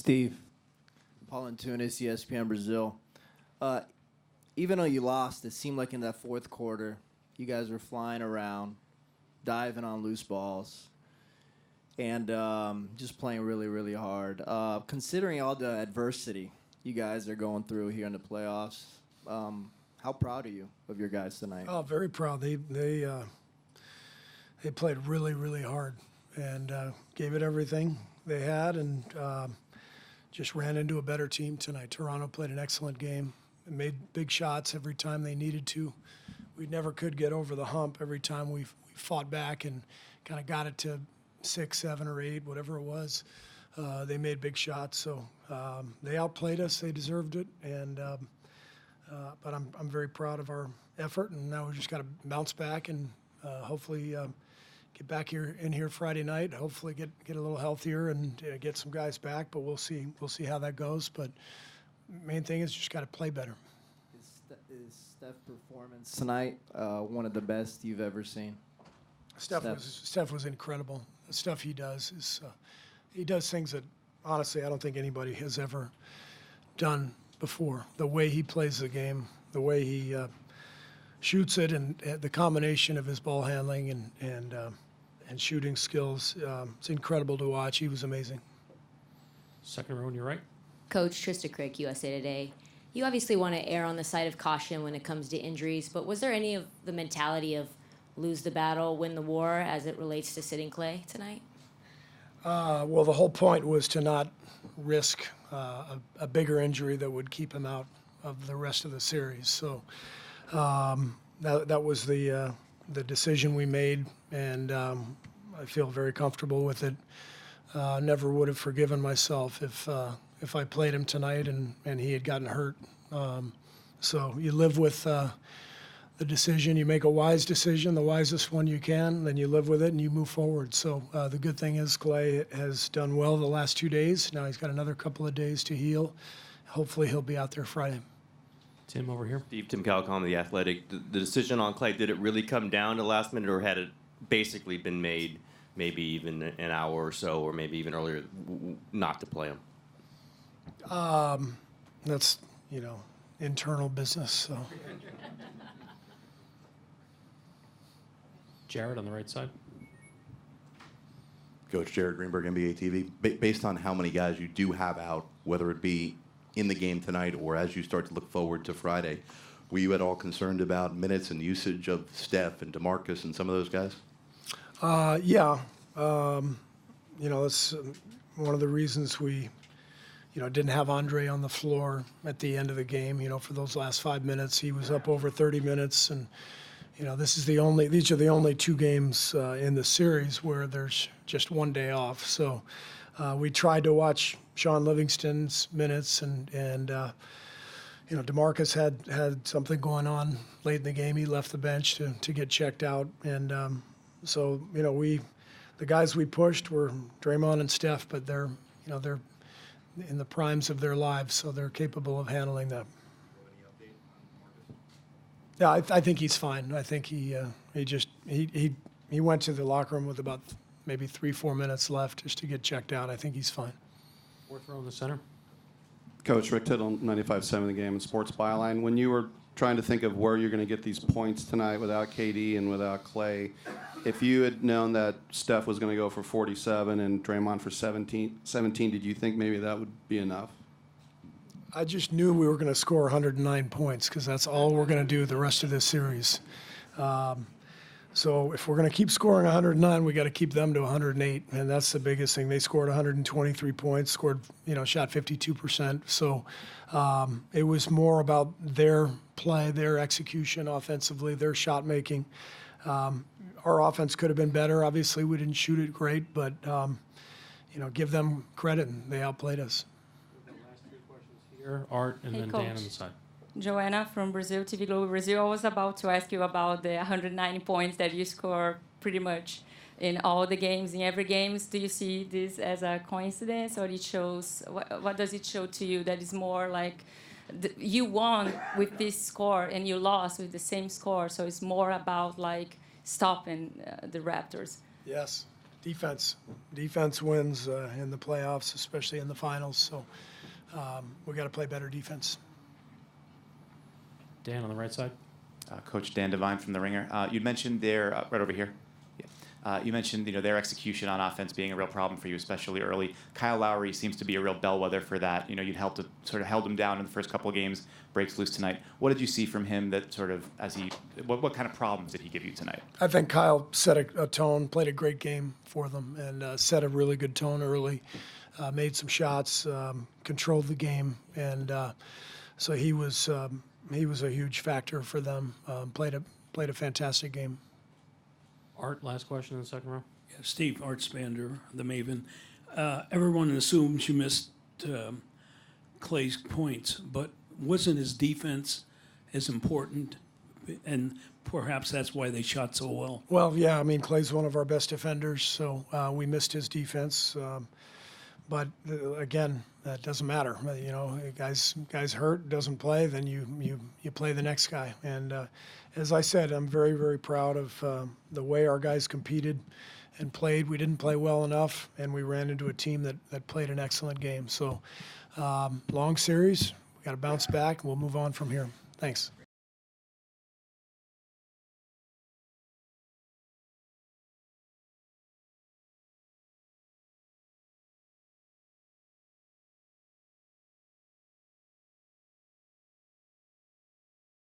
Steve, Paul Antunes, ESPN Brazil. Even though you lost, it seemed like in that fourth quarter, you guys were flying around, diving on loose balls, and just playing really, really hard. Considering all the adversity you guys are going through here in the playoffs, how proud are you of your guys tonight? Oh, very proud. They played really, really hard and gave it everything they had, and just ran into a better team tonight. Toronto played an excellent game. They made big shots every time they needed to. We never could get over the hump. Every time we fought back and kind of got it to 6, 7, or 8, whatever it was, they made big shots. So they outplayed us. They deserved it. And but I'm very proud of our effort. And now we just got to bounce back and hopefully get back here Friday night. Hopefully get a little healthier and get some guys back. But we'll see how that goes. But main thing is just got to play better. Is Steph's performance tonight one of the best you've ever seen? Steph was incredible. The stuff he does is he does things that honestly I don't think anybody has ever done before. The way he plays the game, the way he shoots it, and the combination of his ball handling and shooting skills, it's incredible to watch. He was amazing. Second row on your right. Coach Trista Crick, USA Today. You obviously want to err on the side of caution when it comes to injuries, but was there any of the mentality of lose the battle, win the war as it relates to sitting Klay tonight? Well, the whole point was to not risk a bigger injury that would keep him out of the rest of the series. So that was the decision we made, and I feel very comfortable with it. Never would have forgiven myself if I played him tonight and he had gotten hurt. So you live with the decision. You make a wise decision, the wisest one you can, then you live with it and you move forward. So the good thing is Klay has done well the last 2 days. Now he's got another couple of days to heal. Hopefully he'll be out there Friday. Tim over here. Steve, Tim Calicom, The Athletic. The decision on Klay, did it really come down to last minute, or had it basically been made maybe even an hour or so, or maybe even earlier, not to play him? That's, internal business. So. Jared on the right side. Coach Jared Greenberg, NBA TV. Based on how many guys you do have out, whether it be in the game tonight or as you start to look forward to Friday, were you at all concerned about minutes and usage of Steph and DeMarcus and some of those guys? Yeah. That's one of the reasons we, didn't have Andre on the floor at the end of the game. For those last 5 minutes, he was up over 30 minutes, and these are the only 2 games in the series where there's just 1 day off. So we tried to watch Sean Livingston's minutes, and DeMarcus had something going on late in the game. He left the bench to get checked out, and so the guys we pushed were Draymond and Steph, but they're in the primes of their lives, so they're capable of handling that. Yeah, I think he's fine. I think he went to the locker room with about maybe 3-4 minutes left just to get checked out. I think he's fine. Fourth row in the center. Coach Rick Tittle, 95.7 The Game and Sports Byline. When you were trying to think of where you're going to get these points tonight without KD and without Klay, if you had known that Steph was going to go for 47 and Draymond for 17, did you think maybe that would be enough? I just knew we were going to score 109 points because that's all we're going to do the rest of this series. So if we're going to keep scoring 109, we got to keep them to 108, and that's the biggest thing. They scored 123 points, shot 52%. So it was more about their play, their execution offensively, their shot making. Our offense could have been better. Obviously, we didn't shoot it great, but give them credit, and they outplayed us. Here, Art, and then Coach. Dan on the side. Joanna from Brazil, TV Globo Brazil. I was about to ask you about the 190 points that you score pretty much in all the games, in every game. Do you see this as a coincidence, or it shows? What does it show to you that is more like you won with this score and you lost with the same score, so it's more about like stopping the Raptors? Yes. Defense. Defense wins in the playoffs, especially in the finals. So we got to play better defense. Dan on the right side. Coach Dan Devine from The Ringer. You'd mentioned their right over here. Yeah. You mentioned their execution on offense being a real problem for you, especially early. Kyle Lowry seems to be a real bellwether for that. You'd held him down in the first couple of games. Breaks loose tonight. What did you see from him that sort of what kind of problems did he give you tonight? I think Kyle set a tone, played a great game for them, and set a really good tone early. Made some shots, controlled the game, and so he was a huge factor for them. Played a fantastic game. Art, last question in the second row. Yeah, Steve, Art Spander, the Maven. Everyone assumes you missed Klay's points, but wasn't his defense as important? And perhaps that's why they shot so well. Well, yeah, I mean, Klay's one of our best defenders, so we missed his defense. But again, that doesn't matter. Guys hurt, doesn't play, then you play the next guy. And as I said, I'm very, very proud of the way our guys competed and played. We didn't play well enough, and we ran into a team that played an excellent game. So long series, we got to bounce back, and we'll move on from here. Thanks.